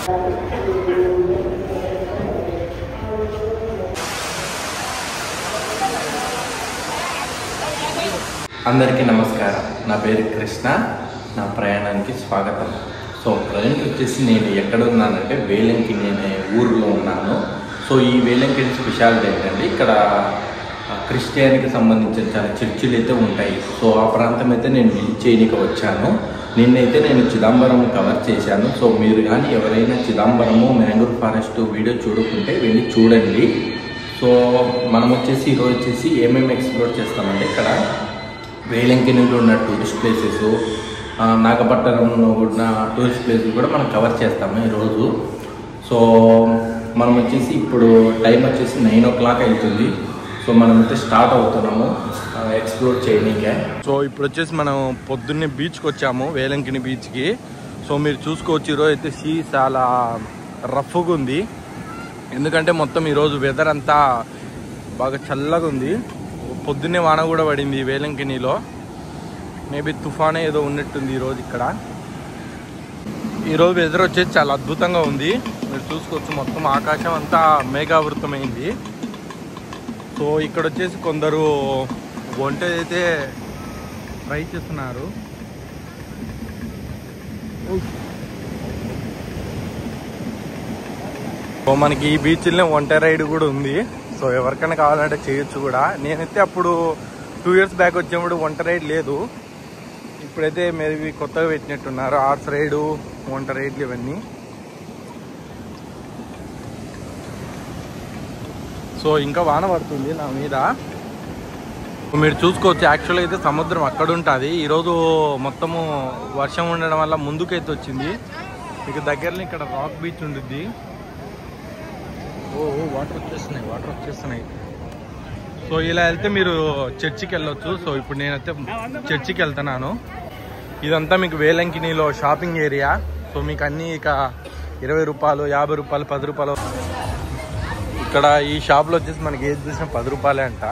అందరికీ నమస్కారం. నా పేరు కృష్ణ. నా ప్రయాణానికి స్వాగతం. సో ప్రజెంట్ వచ్చేసి నేను ఎక్కడ ఉన్నానంటే వేలంకిని అనే ఊరిలో ఉన్నాను. సో ఈ వేలంకిని స్పెషాలిటీ ఏంటంటే ఇక్కడ క్రిస్టియానికి సంబంధించిన చాలా చర్చిలు అయితే ఉంటాయి. సో ఆ ప్రాంతం అయితే నేను విజిట్ చేయడానికి వచ్చాను. నిన్నైతే నేను చిదంబరం కవర్ చేశాను. సో మీరు కానీ ఎవరైనా చిదంబరము మ్యాంగ్రూవ్ ఫారెస్ట్ వీడియో చూడకుంటే వెళ్ళి చూడండి. సో మనం వచ్చేసి ఈరోజు వచ్చేసి ఏమేమి ఎక్స్ప్లోర్ చేస్తామంటే ఇక్కడ వేలంకినిలో ఉన్న టూరిస్ట్ ప్లేసెస్, నాగపట్నంలో ఉన్న టూరిస్ట్ ప్లేసెస్ కూడా మనం కవర్ చేస్తాము ఈరోజు. సో మనం వచ్చేసి ఇప్పుడు టైం వచ్చేసి 9 o'clock అవుతుంది. సో మనమైతే స్టార్ట్ అవుతున్నాము ఎక్స్ప్లోర్ చేయడానికే. సో ఇప్పుడు వచ్చేసి మనం పొద్దున్నే బీచ్కి వచ్చాము, వేలంకిని బీచ్కి. సో మీరు చూసుకోవచ్చు ఈరోజు అయితే సీ చాలా రఫ్గా ఉంది. ఎందుకంటే మొత్తం ఈరోజు వెదర్ అంతా బాగా చల్లగా ఉంది. పొద్దున్నే వాన కూడా పడింది వేలంకినిలో. మేబీ తుఫానే ఏదో ఉన్నట్టుంది ఈరోజు ఇక్కడ. ఈరోజు వెదర్ వచ్చేసి చాలా అద్భుతంగా ఉంది. మీరు చూసుకోవచ్చు మొత్తం ఆకాశం అంతా మేఘావృతమైంది. సో ఇక్కడ వచ్చేసి కొందరు వంట అయితే ట్రై చేస్తున్నారు. సో మనకి ఈ బీచ్లోనే వంట రైడ్ కూడా ఉంది. సో ఎవరికైనా కావాలంటే చేయొచ్చు కూడా. నేనైతే అప్పుడు 2 years బ్యాక్ వచ్చినప్పుడు వంట రైడ్ లేదు. ఇప్పుడైతే మేబీ కొత్తగా పెట్టినట్టున్నారు హార్స్ రైడు, వంట రైడ్లు ఇవన్నీ. సో ఇంకా వాన పడుతుంది నా మీద. మీరు చూసుకోవచ్చు యాక్చువల్గా అయితే సముద్రం అక్కడ ఉంటుంది. ఈరోజు మొత్తము వర్షం ఉండడం వల్ల ముందుకైతే వచ్చింది. మీకు దగ్గరలో ఇక్కడ రాక్ బీచ్ ఉంటుంది. వాటర్ వచ్చేస్తున్నాయి. సో ఇలా వెళ్తే మీరు చర్చికి వెళ్ళొచ్చు. సో ఇప్పుడు నేనైతే చర్చికి వెళ్తున్నాను. ఇదంతా మీకు వేలంకినిలో షాపింగ్ ఏరియా. సో మీకు అన్నీ ఇక 20 రూపాయలు, 50 రూపాయలు, 10 రూపాయలు. ఇక్కడ ఈ షాప్లో వచ్చేసి మనకి ఏది చూసినా 10 రూపాయలే అంట.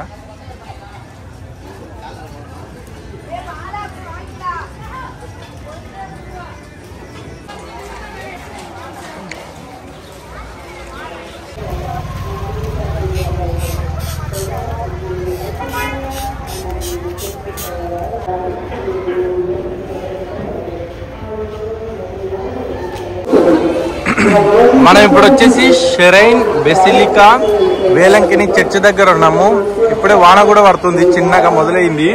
మనం ఇప్పుడు వచ్చేసి షరైన్ బెసిలికా వేలంకిని చర్చ్ దగ్గర ఉన్నాము. ఇప్పుడే వాన కూడా పడుతుంది, చిన్నగా మొదలైంది.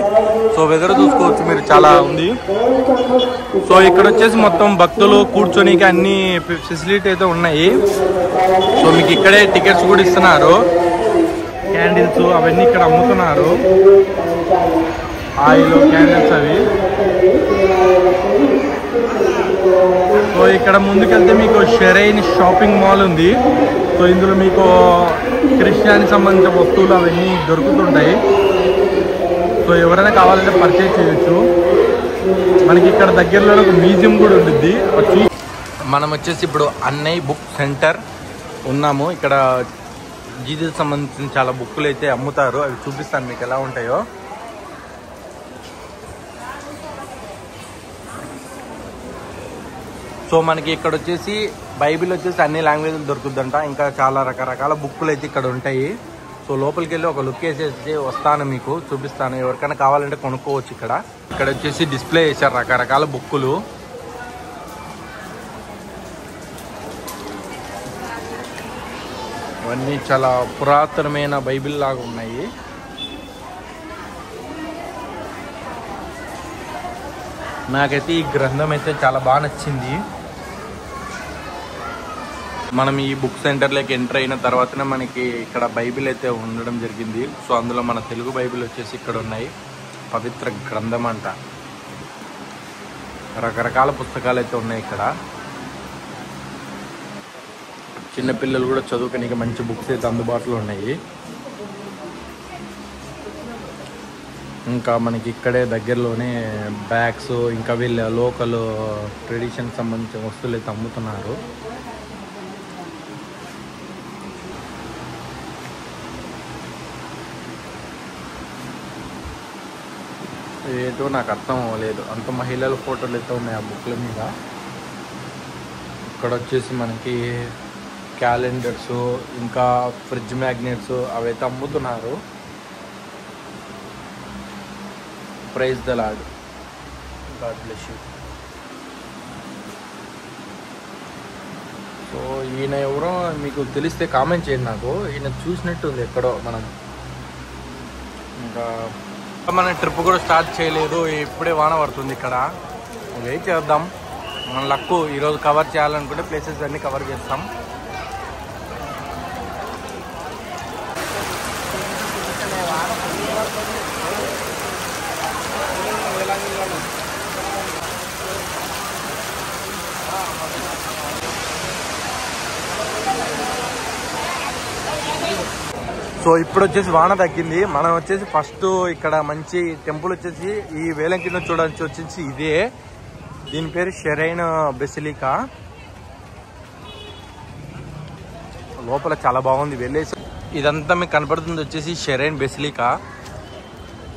సో వెదర్ చూసుకోవచ్చు మీరు, చాలా ఉంది. సో ఇక్కడ వచ్చేసి మొత్తం భక్తులు కూర్చొనికి అన్ని ఫెసిలిటీ అయితే ఉన్నాయి. సో మీకు ఇక్కడే టికెట్స్ కూడా ఇస్తున్నారు. క్యాండిల్స్ అవన్నీ ఇక్కడ అమ్ముతున్నారు. ఆయిల్, క్యాండిల్స్ అవి. సో ఇక్కడ ముందుకెళ్తే మీకు షరైన్ షాపింగ్ మాల్ ఉంది. సో ఇందులో మీకు క్రిస్టియానికి సంబంధించిన వస్తువులు అవన్నీ దొరుకుతుంటాయి. సో ఎవరైనా కావాలంటే పర్చేజ్ చేయొచ్చు. మనకి ఇక్కడ దగ్గరలో ఒక మ్యూజియం కూడా ఉంటుంది. మనం వచ్చేసి ఇప్పుడు అన్నయ్య బుక్ సెంటర్ ఉన్నాము. ఇక్కడ జీసస్ సంబంధించిన చాలా బుక్కులు అయితే అమ్ముతారు. అవి చూపిస్తాను మీకు ఎలా ఉంటాయో. సో మనకి ఇక్కడ వచ్చేసి బైబిల్ వచ్చేసి అన్ని లాంగ్వేజ్లు దొరుకుతుందంట. ఇంకా చాలా రకరకాల బుక్కులు అయితే ఇక్కడ ఉంటాయి. సో లోపలికి వెళ్ళి ఒక లుక్ వేసేసి వస్తాను, మీకు చూపిస్తాను. ఎవరికైనా కావాలంటే కొనుక్కోవచ్చు. ఇక్కడ వచ్చేసి డిస్ప్లే చేశారు రకరకాల బుక్కులు. ఇవన్నీ చాలా పురాతనమైన బైబిల్ లాగా ఉన్నాయి. నాకైతే ఈ గ్రంథం అయితే చాలా బాగా నచ్చింది. మనం ఈ బుక్ సెంటర్లోకి ఎంటర్ అయిన తర్వాతనే మనకి ఇక్కడ బైబిల్ అయితే ఉండడం జరిగింది. సో అందులో మన తెలుగు బైబిల్ వచ్చేసి ఇక్కడ ఉన్నాయి. పవిత్ర గ్రంథం అంట. రకరకాల పుస్తకాలు అయితే ఉన్నాయి ఇక్కడ. చిన్నపిల్లలు కూడా చదువుకోనికి మంచి బుక్స్ అయితే అందుబాటులో ఉన్నాయి. ఇంకా మనకి ఇక్కడే దగ్గరలోనే బ్యాగ్స్, ఇంకా వీళ్ళ లోకల్ ట్రెడిషన్ సంబంధించిన వస్తువులు అయితే అమ్ముతున్నారు. ఏంటో నాకు అర్థం అవ్వలేదు, అంత మహిళల ఫోటోలు అయితే ఉన్నాయి ఆ బుక్ల మీద. ఇక్కడ వచ్చేసి మనకి క్యాలెండర్స్ ఇంకా ఫ్రిడ్జ్ మ్యాగ్నెట్స్ అవైతే అమ్ముతున్నారు. Praise the lord, God bless you. So ఈయన ఎవరో మీకు తెలిస్తే కామెంట్ చేయండి. నాకు ఈయన చూసినట్టు ఉంది ఎక్కడో. ఇంకా మన ట్రిప్ కూడా స్టార్ట్ చేయలేదు, ఇప్పుడే వాన పడుతుంది ఇక్కడ. వెయిట్ చేద్దాం, మన లక్కు ఈరోజు కవర్ చేయాలనుకుంటే ప్లేసెస్ అన్నీ కవర్ చేస్తాం. సో ఇప్పుడు వచ్చేసి వాన తగ్గింది. మనం వచ్చేసి ఫస్ట్ ఇక్కడ మంచి టెంపుల్ వచ్చేసి ఈ వేలంకిని చూడాల్సి వచ్చేసి ఇదే. దీని పేరు షెరైన్ బెసిలికా. లోపల చాలా బాగుంది, వెళ్ళేసి ఇదంతా మీకు కనపడుతుంది వచ్చేసి షెరైన్ బెసిలికా.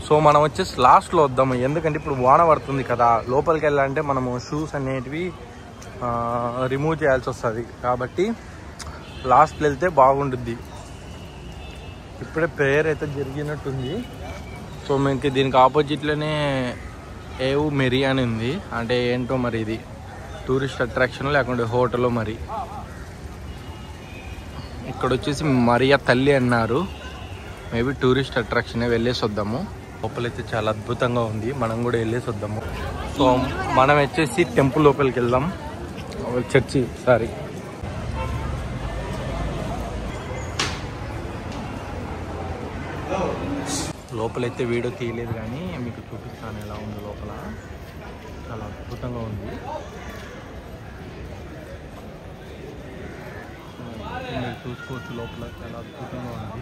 సో మనం వచ్చేసి లాస్ట్లో వద్దాము, ఎందుకంటే ఇప్పుడు వాన పడుతుంది కదా. లోపలికి వెళ్ళాలంటే మనము షూస్ అనేటివి రిమూవ్ చేయాల్సి వస్తుంది, కాబట్టి లాస్ట్లో వెళ్తే బాగుంటుంది. ఇప్పుడే ప్రేయర్ అయితే జరిగినట్టుంది. సో మీకు దీనికి ఆపోజిట్లోనే ఏవు మెరీ అని ఉంది. అంటే ఏంటో మరి ఇది టూరిస్ట్ అట్రాక్షన్ లేకుంటే హోటల్. మరి ఇక్కడ వచ్చేసి మరియా తల్లి అన్నారు, మేబీ టూరిస్ట్ అట్రాక్షనే. వెళ్ళేసి వద్దాము. లోపలైతే చాలా అద్భుతంగా ఉంది, మనం కూడా వెళ్ళేసి వద్దాము. సో మనం వచ్చేసి టెంపుల్ లోపలికి వెళ్దాం, చర్చి. లోపలైతే వీడియో తీయలేదు కానీ మీకు చూపిస్తాను ఎలా ఉంది లోపల. చాలా అద్భుతంగా ఉంది. మీరు చూసుకోవచ్చు లోపల చాలా అద్భుతంగా ఉంది.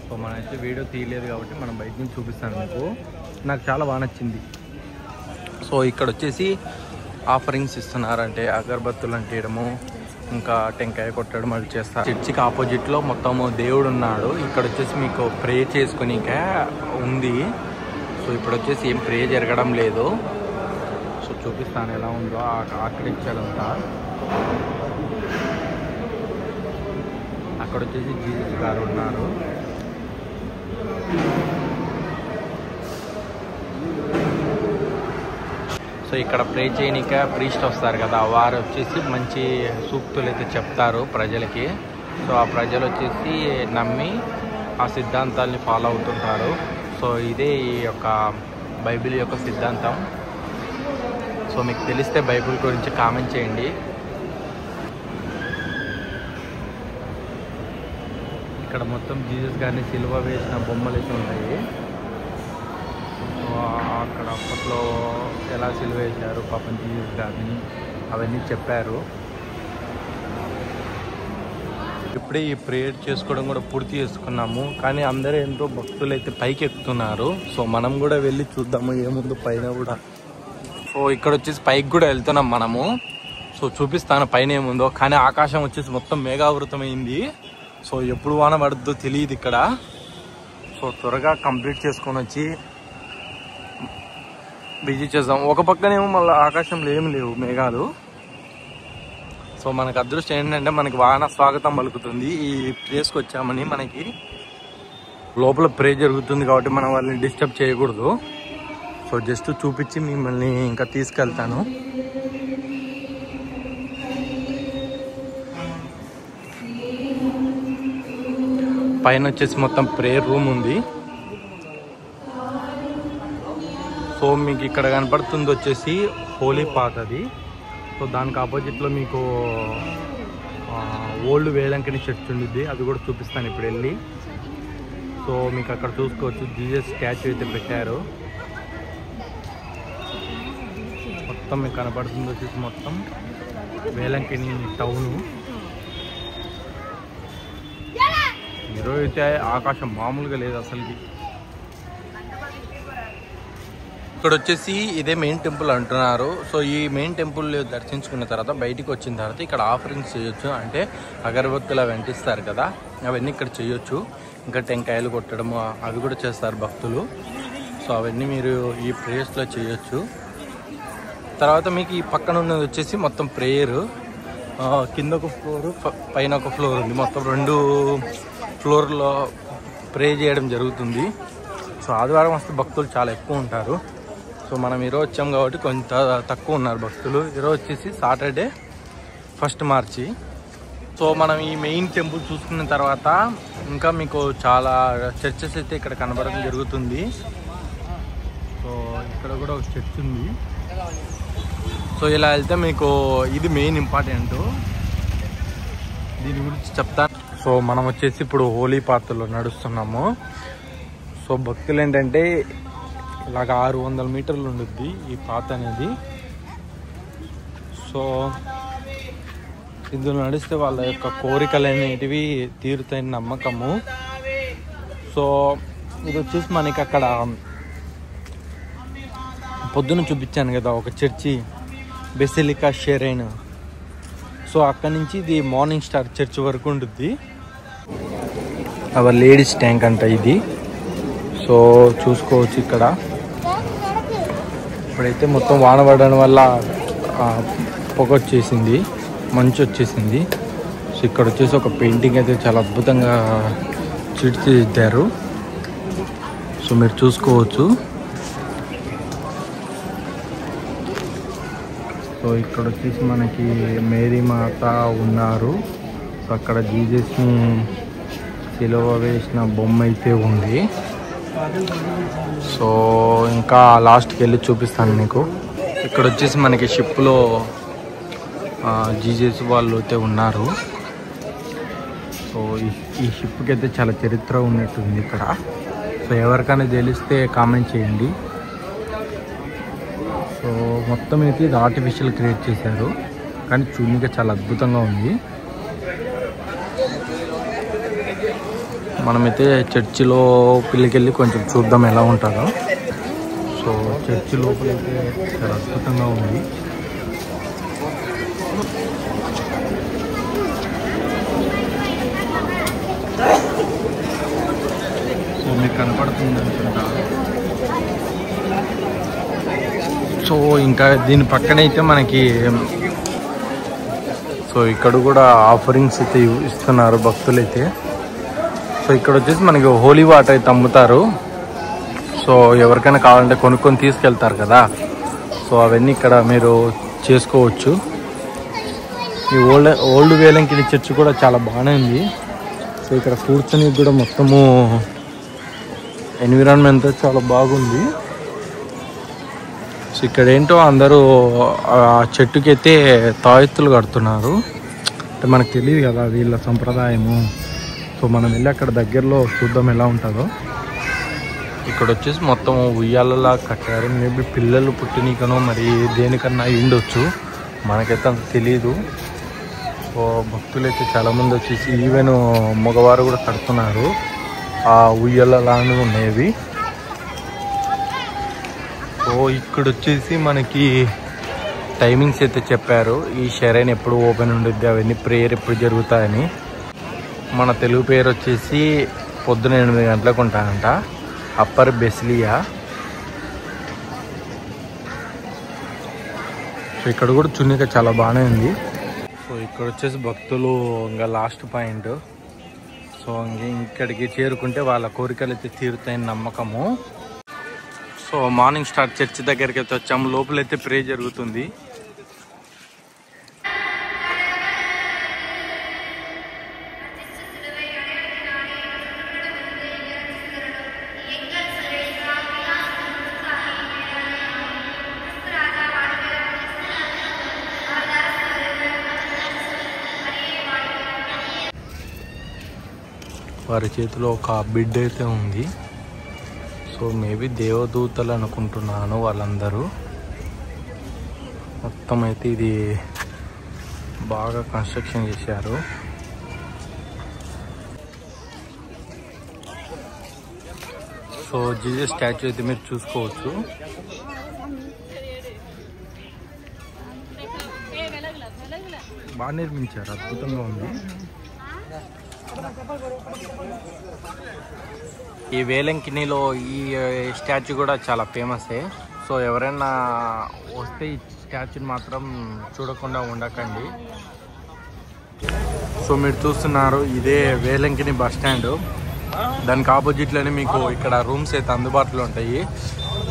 సో మనమైతే వీడియో తీయలేదు కాబట్టి మనం బయట నుంచి చూపిస్తాను మీకు. నాకు చాలా బాగా నచ్చింది. సో ఇక్కడ వచ్చేసి ఆఫరింగ్స్ ఇస్తున్నారంటే అగరబత్తులు అంటేయడము, ఇంకా టెంకాయ కొట్టడం అవి చేస్తారు. చర్చికి ఆపోజిట్లో మొత్తం దేవుడు ఉన్నాడు. ఇక్కడ వచ్చేసి మీకు ప్రే చేసుకునికే ఉంది. సో ఇప్పుడు వచ్చేసి ఏం ప్రే జరగడం లేదు. సో చూపిస్తాను ఎలా ఉందో. అక్కడ ఇచ్చాడంతా. అక్కడ వచ్చేసి జీసస్ గారు ఉన్నారు. సో ఇక్కడ ప్రే చేయనిక ప్రీస్ట్ వస్తారు కదా, వారు వచ్చేసి మంచి సూక్తులు అయితే చెప్తారు ప్రజలకి. సో ఆ ప్రజలు వచ్చేసి నమ్మి ఆ సిద్ధాంతాల్ని ఫాలో అవుతుంటారు. సో ఇదే ఈ యొక్క బైబిల్ యొక్క సిద్ధాంతం. సో మీకు తెలిస్తే బైబిల్ గురించి కామెంట్ చేయండి. ఇక్కడ మొత్తం జీసస్ గారిని సిలువ వేసిన బొమ్మలు అయితే ఉంటాయి. అక్కడ అప్పట్లో ఎలా సిలువ వేశారు పాపం జీసస్ గారిని అవన్నీ చెప్పారు. ఇప్పుడే ఈ ప్రేయర్ చేసుకోవడం కూడా పూర్తి చేసుకున్నాము. కానీ అందరూ ఎంతో భక్తులు అయితే పైకి ఎక్కుతున్నారు. సో మనం కూడా వెళ్ళి చూద్దాము ఏముందో పైన కూడా. సో ఇక్కడ వచ్చేసి పైకి కూడా వెళ్తున్నాం మనము. సో చూపిస్తాను పైన ఏముందో. కానీ ఆకాశం వచ్చేసి మొత్తం మేఘావృతమైంది. సో ఎప్పుడు వాన పడుతుందో తెలియదు ఇక్కడ. సో త్వరగా కంప్లీట్ చేసుకొని వచ్చి బిజీ చేద్దాం. ఒక పక్కనేమో మళ్ళీ ఆకాశంలో ఏమి లేవు మేఘాలు. సో మనకు అదృష్టం ఏంటంటే మనకి వాన స్వాగతం పలుకుతుంది. ఈ ప్లేస్కి వచ్చామని మనకి లోపల ప్రే జరుగుతుంది కాబట్టి మనం వాళ్ళని డిస్టర్బ్ చేయకూడదు. సో జస్ట్ చూపించి మిమ్మల్ని ఇంకా తీసుకెళ్తాను. పైన వచ్చేసి మొత్తం ప్రేయర్ రూమ్ ఉంది. సో మీకు ఇక్కడ కనపడుతుంది వచ్చేసి హోలీ పాత్ అది. సో దానికి ఆపోజిట్లో మీకు ఓల్డ్ వేలంకని చర్చ్ ఉండిద్ది, అది కూడా చూపిస్తాను ఇప్పుడు వెళ్ళి. సో మీకు అక్కడ చూసుకోవచ్చు జీసస్ స్టాచ్యూ అయితే పెట్టారు. మొత్తం మీకు కనపడుతుంది వచ్చేసి మొత్తం వేలంకని టౌను. ఈరోజు అయితే ఆకాశం మామూలుగా లేదు అసలుకి. ఇక్కడ వచ్చేసి ఇదే మెయిన్ టెంపుల్ అంటున్నారు. సో ఈ మెయిన్ టెంపుల్ దర్శించుకున్న తర్వాత బయటికి వచ్చిన తర్వాత ఇక్కడ ఆఫరింగ్స్ చేయొచ్చు. అంటే అగరబత్తులు వెంటిస్తారు కదా, అవన్నీ ఇక్కడ చేయొచ్చు. ఇంకా టెంకాయలు కొట్టడము అవి కూడా చేస్తారు భక్తులు. సో అవన్నీ మీరు ఈ ప్లేస్లో చేయొచ్చు. తర్వాత మీకు ఈ పక్కన ఉన్నది వచ్చేసి మొత్తం ప్రేయర్. కింద ఒక ఫ్లోరు, పైన ఒక ఫ్లోర్ ఉంది. మొత్తం 2 ఫ్లోర్లో ప్రే చేయడం జరుగుతుంది. సో ఆదివారం వస్తే భక్తులు చాలా ఎక్కువ ఉంటారు. సో మనం ఈరోజు వచ్చాం కాబట్టి కొంత తక్కువ ఉన్నారు భక్తులు. ఈరోజు వచ్చేసి సాటర్డే 1 మార్చి. సో మనం ఈ మెయిన్ టెంపుల్ చూసుకున్న తర్వాత ఇంకా మీకు చాలా చర్చెస్ అయితే ఇక్కడ కనబడడం జరుగుతుంది. సో ఇక్కడ కూడా ఒక చర్చ్ ఉంది. సో ఇలా వెళ్తే మీకు ఇది మెయిన్ ఇంపార్టెంట్, దీని గురించి చెప్తాను. సో మనం వచ్చేసి ఇప్పుడు హోలీ పాత్రలో నడుస్తున్నాము. సో భక్తులు ఏంటంటే ఇలాగ 600 మీటర్లు ఉండుద్ది ఈ పాత అనేది. సో ఇందులో నడిస్తే వాళ్ళ యొక్క కోరికలు అనేటివి తీరుతాయని నమ్మకము. సో ఇది వచ్చేసి మనకి అక్కడ పొద్దున చూపించాను కదా ఒక చర్చి, బెసిలికా షెరైన్. సో అక్కడి నుంచి ఇది మార్నింగ్ స్టార్ చర్చ్ వరకు ఉంటుంది. అవర్ లేడీస్ ట్యాంక్ అంట ఇది. సో చూసుకోవచ్చు ఇక్కడ. ఇప్పుడైతే మొత్తం వాన పడడం వల్ల పొగ వచ్చేసింది, మంచు వచ్చేసింది. సో ఇక్కడ వచ్చేసి ఒక పెయింటింగ్ అయితే చాలా అద్భుతంగా తీర్చిదిద్దారు. సో మీరు చూసుకోవచ్చు. సో ఇక్కడ వచ్చేసి మనకి మేరీ మాత ఉన్నారు. సో అక్కడ జీసస్ని సిలువ వేసిన బొమ్మ అయితే ఉంది. సో ఇంకా లాస్ట్కి వెళ్ళి చూపిస్తాను మీకు. ఇక్కడ వచ్చేసి మనకి షిప్లో జీసస్ వాళ్ళు అయితే ఉన్నారు. సో ఈ షిప్కి అయితే చాలా చరిత్ర ఉన్నట్టుంది ఇక్కడ. సో ఎవరికైనా తెలిస్తే కామెంట్ చేయండి. సో మొత్తం అయితే ఇది ఆర్టిఫిషియల్ క్రియేట్ చేశారు, కానీ చూడడానికి చాలా అద్భుతంగా ఉంది. మనమైతే చర్చి లోపలికి వెళ్ళి కొంచెం చూద్దాం ఎలా ఉంటుందో. సో చర్చి లోపలైతే చాలా అద్భుతంగా ఉంది. సో మీకు కనపడుతుంది అనుకుంటా. సో ఇంకా దీని పక్కనైతే మనకి సో ఇక్కడ కూడా ఆఫరింగ్స్ అయితే ఇస్తున్నారు భక్తులైతే. సో ఇక్కడ వచ్చేసి మనకి హోలీ వాటర్ అయితే అమ్ముతారు. సో ఎవరికైనా కావాలంటే కొనుక్కొని తీసుకెళ్తారు కదా. సో అవన్నీ ఇక్కడ మీరు చేసుకోవచ్చు. ఈ ఓల్డ్ వేలంకిని చర్చ్ కూడా చాలా బాగానే ఉంది. సో ఇక్కడ కూర్చొని కూడా మొత్తము ఎన్విరాన్మెంట్ చాలా బాగుంది. సో ఇక్కడ ఏంటో అందరూ ఆ చెట్టుకి అయితే తాయెత్తులు కడుతున్నారు. అంటే మనకు తెలియదు కదా వీళ్ళ సంప్రదాయము. సో మనం వెళ్ళి అక్కడ దగ్గరలో చూద్దాం ఎలా ఉంటుందో. ఇక్కడ వచ్చేసి మొత్తం ఉయ్యాలలా కట్టారు. మేబీ పిల్లలు పుట్టినకనో మరి దేనికన్నా ఉండొచ్చు, మనకైతే అంత తెలీదు. సో భక్తులు అయితే చాలామంది వచ్చేసి ఈవెన్ మగవారు కూడా కడుతున్నారు. ఆ ఉయ్యాలలానే ఉన్నాయి. సో ఇక్కడ వచ్చేసి మనకి టైమింగ్స్ అయితే చెప్పారు. ఈ షెరైన్ ఎప్పుడు ఓపెన్ ఉండిద్ది, అవన్నీ ప్రేయర్ ఎప్పుడు జరుగుతాయని. మన తెలుగు పేరు వచ్చేసి పొద్దున 8 గంటలకు ఉంటాయంట, అప్పర్ బెసిలియా. సో ఇక్కడ కూడా చున్నీగా చాలా బాగానే ఉంది. సో ఇక్కడ వచ్చేసి భక్తులు ఇంకా లాస్ట్ పాయింట్. సో ఇక్కడికి చేరుకుంటే వాళ్ళ కోరికలు అయితే తీరుతాయని నమ్మకము. సో మార్నింగ్ స్టార్ చర్చ్ దగ్గరికి అయితే వచ్చాము. లోపలైతే ప్రే జరుగుతుంది. వారి చేతిలో ఒక బిడ్ అయితే ఉంది. సో మేబీ దేవదూతలు అనుకుంటున్నాను వాళ్ళందరూ. మొత్తం అయితే ఇది బాగా కన్స్ట్రక్షన్ చేశారు. సో జీసస్ స్టాచ్యూ అయితే మీరు చూసుకోవచ్చు. బాగా నిర్మించారు, అద్భుతంగా ఉంది. ఈ వేలంకినిలో ఈ స్టాచ్యూ కూడా చాలా ఫేమసే. సో ఎవరైనా వస్తే ఈ స్టాచ్యూని మాత్రం చూడకుండా ఉండకండి. సో మీరు చూస్తున్నారు ఇదే వేలంకిని బస్ స్టాండ్. దానికి ఆపోజిట్లోనే మీకు ఇక్కడ రూమ్స్ అయితే అందుబాటులో ఉంటాయి.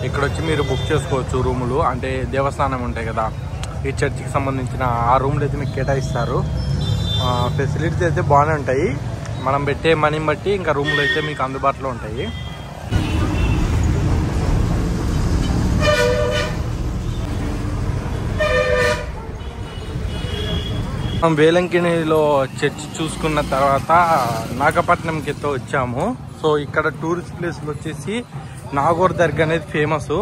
ఇక్కడ వచ్చి మీరు బుక్ చేసుకోవచ్చు రూములు. అంటే దేవస్థానం ఉంటాయి కదా, ఈ చర్చికి సంబంధించిన ఆ రూమ్లు అయితే మీకు కేటాయిస్తారు. ఫెసిలిటీస్ అయితే బాగానే ఉంటాయి. మనం పెట్టే మనీని బట్టి ఇంకా రూమ్లు అయితే మీకు అందుబాటులో ఉంటాయి. మనం వేలంకిణిలో చర్చ్ చూసుకున్న తర్వాత నాగపట్నంకి అయితే వచ్చాము. సో ఇక్కడ టూరిస్ట్ ప్లేస్లు వచ్చేసి నాగోర్ దర్గా అనేది ఫేమస్.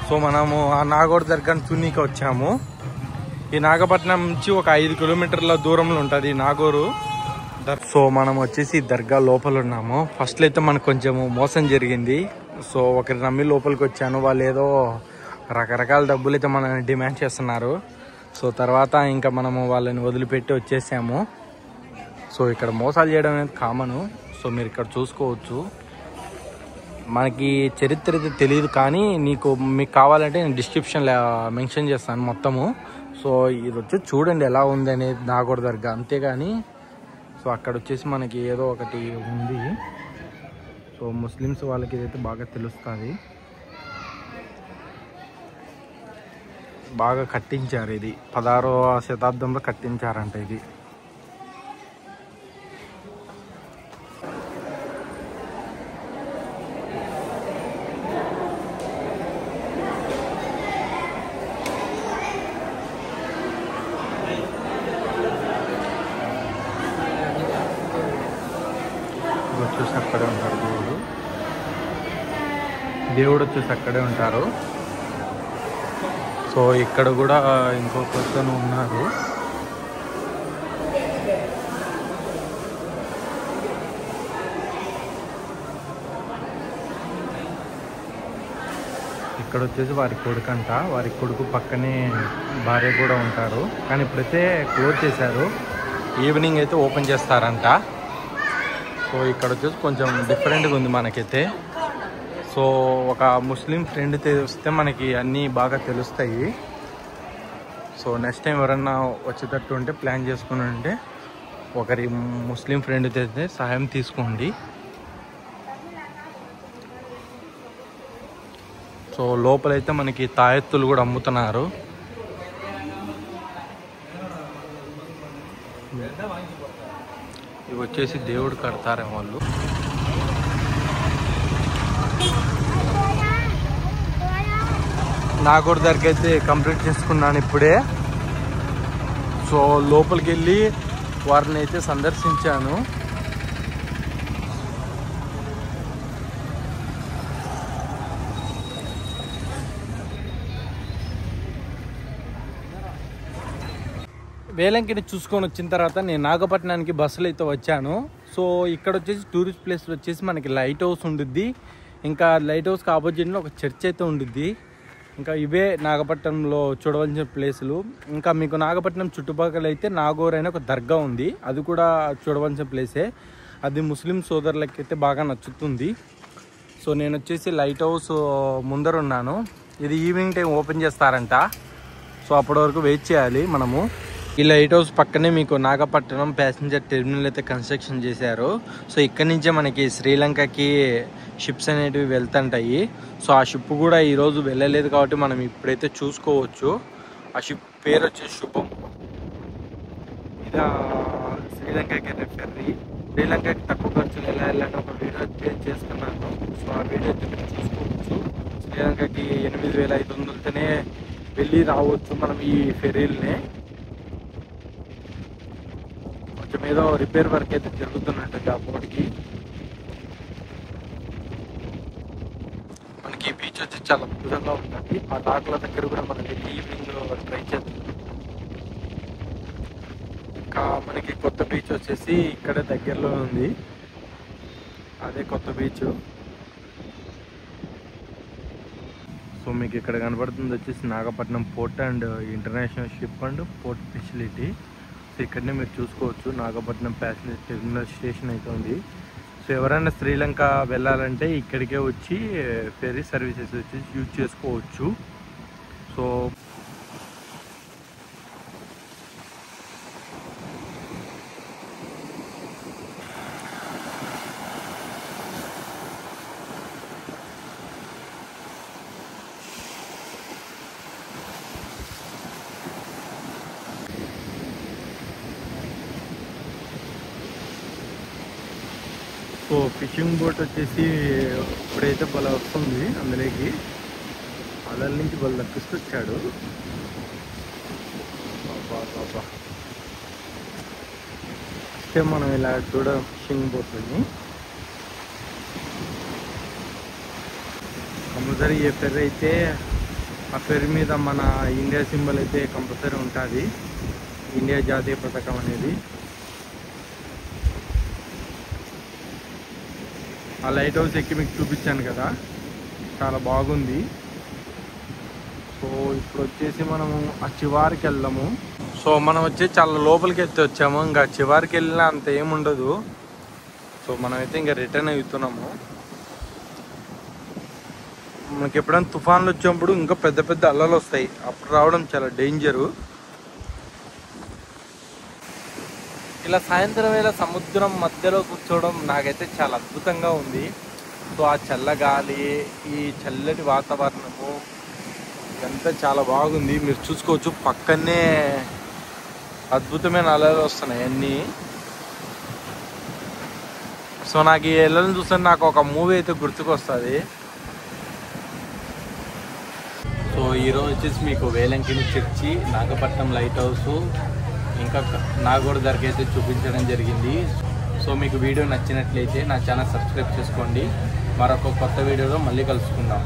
సో మనము ఆ నాగోర్ దర్గాని చూనీకి వచ్చాము. ఈ నాగపట్నం నుంచి ఒక 5 కిలోమీటర్ల దూరంలో ఉంటుంది నాగోరు. సో మనం వచ్చేసి దర్గా లోపల ఉన్నాము. ఫస్ట్లో అయితే మనకు కొంచెం మోసం జరిగింది. సో ఒకరి నమ్మి లోపలికి వచ్చాను. వాళ్ళు ఏదో రకరకాల డబ్బులు అయితే మనల్ని డిమాండ్ చేస్తున్నారు. సో తర్వాత ఇంకా మనము వాళ్ళని వదిలిపెట్టి వచ్చేసాము. సో ఇక్కడ మోసాలు చేయడం అనేది కామను. సో మీరు ఇక్కడ చూసుకోవచ్చు. మనకి చరిత్ర అయితే తెలియదు, కానీ మీకు కావాలంటే నేను డిస్క్రిప్షన్లో మెన్షన్ చేస్తాను మొత్తము. సో ఇది వచ్చి చూడండి ఎలా ఉంది అనేది నాగోర్ దర్గా, అంతేగాని సో అక్కడ వచ్చేసి మనకి ఏదో ఒకటి ఉంది. సో ముస్లిమ్స్ వాళ్ళకి ఇదైతే బాగా తెలుస్తుంది. బాగా కట్టించారు. ఇది 16వ శతాబ్దంలో కట్టించారంట. ఇది వచ్చేసి అక్కడే ఉంటారు దేవుడు వచ్చేసి అక్కడే ఉంటారు. సో ఇక్కడ కూడా ఇంకొక అతను ఉన్నారు. ఇక్కడ వచ్చేసి వారి కొడుకంట. వారి కొడుకు పక్కనే భార్య కూడా ఉంటారు. కానీ ఇప్పుడైతే క్లోజ్ చేశారు. ఈవినింగ్ అయితే ఓపెన్ చేస్తారంట. సో ఇక్కడ వచ్చేసి కొంచెం డిఫరెంట్గా ఉంది మనకైతే. సో ఒక ముస్లిం ఫ్రెండ్ తెలిస్తే మనకి అన్నీ బాగా తెలుస్తాయి. సో నెక్స్ట్ టైం ఎవరన్నా వచ్చేటట్టు ఉంటే ప్లాన్ చేసుకుని ఉంటే ఒకరి ముస్లిం ఫ్రెండ్ తెలిస్తే సహాయం తీసుకోండి. సో లోపలైతే మనకి తాయెత్తులు కూడా అమ్ముతున్నారు. ఇవి వచ్చేసి దేవుడు కడతారేమో వాళ్ళు. నాగోర్ దర్గా అయితే కంప్లీట్ చేసుకున్నాను ఇప్పుడే. సో లోపలికి వెళ్ళి వారిని అయితే సందర్శించాను. వేలంకిని చూసుకొని వచ్చిన తర్వాత నేను నాగపట్నానికి బస్సులో అయితే వచ్చాను. సో ఇక్కడ వచ్చేసి టూరిస్ట్ ప్లేస్ వచ్చేసి మనకి లైట్ హౌస్ ఉండుద్ది. ఇంకా లైట్ హౌస్కి ఆపోజిట్లో ఒక చర్చ్ అయితే ఉండుద్ది. ఇంకా ఇవే నాగపట్నంలో చూడవలసిన ప్లేసులు. ఇంకా మీకు నాగపట్నం చుట్టుపక్కల అయితే నాగోర్ అనే ఒక దర్గా ఉంది. అది కూడా చూడవలసిన ప్లేసే. అది ముస్లిం సోదరులకి అయితే బాగా నచ్చుతుంది. సో నేను వచ్చేసి లైట్ హౌస్ ముందర ఉన్నాను. ఇది ఈవినింగ్ టైం ఓపెన్ చేస్తారంట. సో అప్పటి వరకు వెయిట్ చేయాలి మనము. ఈ లైట్ హౌస్ పక్కనే మీకు నాగపట్నం ప్యాసింజర్ టెర్మినల్ అయితే కన్స్ట్రక్షన్ చేశారు. సో ఇక్కడి నుంచే మనకి శ్రీలంకకి షిప్స్ అనేటివి వెళ్తుంటాయి. సో ఆ షిప్ కూడా ఈరోజు వెళ్ళలేదు కాబట్టి మనం ఇప్పుడైతే చూసుకోవచ్చు. ఆ షిప్ పేరు వచ్చేసి శుభం. ఇది శ్రీలంకకి ఫెర్రీ. శ్రీలంకకి తక్కువ ఖర్చులు ఎలా వెళ్ళాలని ఒక వీడియో అయితే చేస్తున్నాను. సో ఆ వీడియో అయితే మీరు చూసుకోవచ్చు. శ్రీలంకకి 8,500తోనే వెళ్ళి రావచ్చు మనం ఈ ఫెర్రీల్ని. కొంచెం ఏదో రిపేర్ వర్క్ అయితే జరుగుతున్నట్టు ఆ బోర్డ్కి. మనకి ఈ బీచ్ వచ్చి చాలా అద్భుతంగా ఉంటుంది. ఆ డాక్ల దగ్గర కూడా మనం వెళ్ళి ఈవినింగ్ ట్రై చేద్దాం. ఇంకా మనకి కొత్త బీచ్ వచ్చేసి ఇక్కడ దగ్గరలో ఉంది. అదే కొత్త బీచ్. సో మీకు ఇక్కడ కనబడుతుంది వచ్చేసి Nagapattinam port and international ship and port facility. So ఇక్కడనే మీరు చూసుకోవచ్చు నాగపట్నం ప్యాసింజర్ టెర్మినల్ స్టేషన్ అయితే ఉంది. సో ఎవరైనా శ్రీలంక వెళ్ళాలంటే ఇక్కడికే వచ్చి ఫెరీ సర్వీసెస్ వచ్చి యూజ్ చేసుకోవచ్చు. సో ఫిషింగ్ బోట్ వచ్చేసి ఇప్పుడైతే బల వస్తుంది, అందులోకి అలల నుంచి బల దక్కిస్తొచ్చాడు. అంటే మనం ఇలా ఫిషింగ్ బోట్ని కంపల్సరీ ఏ ఫెర్రీ అయితే ఆ ఫెర్రీ మీద మన ఇండియా సింబల్ అయితే కంపల్సరీ ఉంటుంది, ఇండియా జాతీయ పతాకం అనేది. ఆ లైట్ హౌస్ ఎక్కి మీకు చూపించాను కదా, చాలా బాగుంది. సో ఇప్పుడు వచ్చేసి మనము ఆ చివరికి వెళ్దాము. సో మనం వచ్చి చాలా లోపలికి ఎత్తి వచ్చాము, ఇంకా చివరికి వెళ్ళినా అంత ఏముండదు. సో మనమైతే ఇంకా రిటర్న్ అవుతున్నాము. మనకి ఎప్పుడైనా తుఫాన్లు వచ్చినప్పుడు ఇంకా పెద్ద పెద్ద అలలు వస్తాయి, అప్పుడు రావడం చాలా డేంజరు. ఇలా సాయంత్రం వేళ సముద్రం మధ్యలో కూర్చోవడం నాకైతే చాలా అద్భుతంగా ఉంది. సో ఆ చల్లగాలి, ఈ చల్లటి వాతావరణము ఇదంతా చాలా బాగుంది. మీరు చూసుకోవచ్చు పక్కనే అద్భుతమైన అలలు వస్తున్నాయి అన్నీ. సో నాకు ఈ అలలను చూస్తే నాకు ఒక మూవీ అయితే గుర్తుకొస్తుంది. సో ఈరోజు వచ్చేసి మీకు Velankanni church, Nagapattinam light house, ఇంకా నాగోడ దర్గా అయితే చూపించడం జరిగింది. సో మీకు వీడియో నచ్చినట్లయితే నా ఛానల్ సబ్స్క్రైబ్ చేసుకోండి. మరొక కొత్త వీడియోలో మళ్ళీ కలుసుకుందాం.